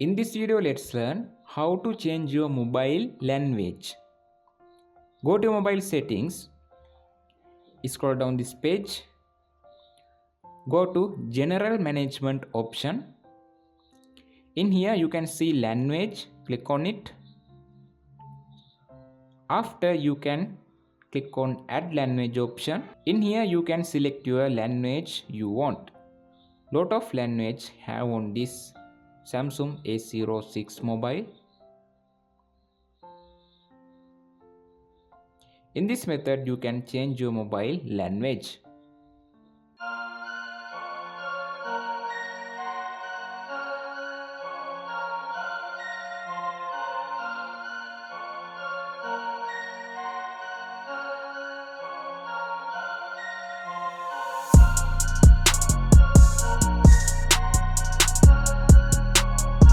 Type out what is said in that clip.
In this video, let's learn how to change your mobile language. Go to mobile settings, scroll down this page, go to general management option. In here you can see language, click on it. After you can click on add language option. In here you can select your language you want. Lot of language have on this Samsung A06 mobile. In this method you can change your mobile language.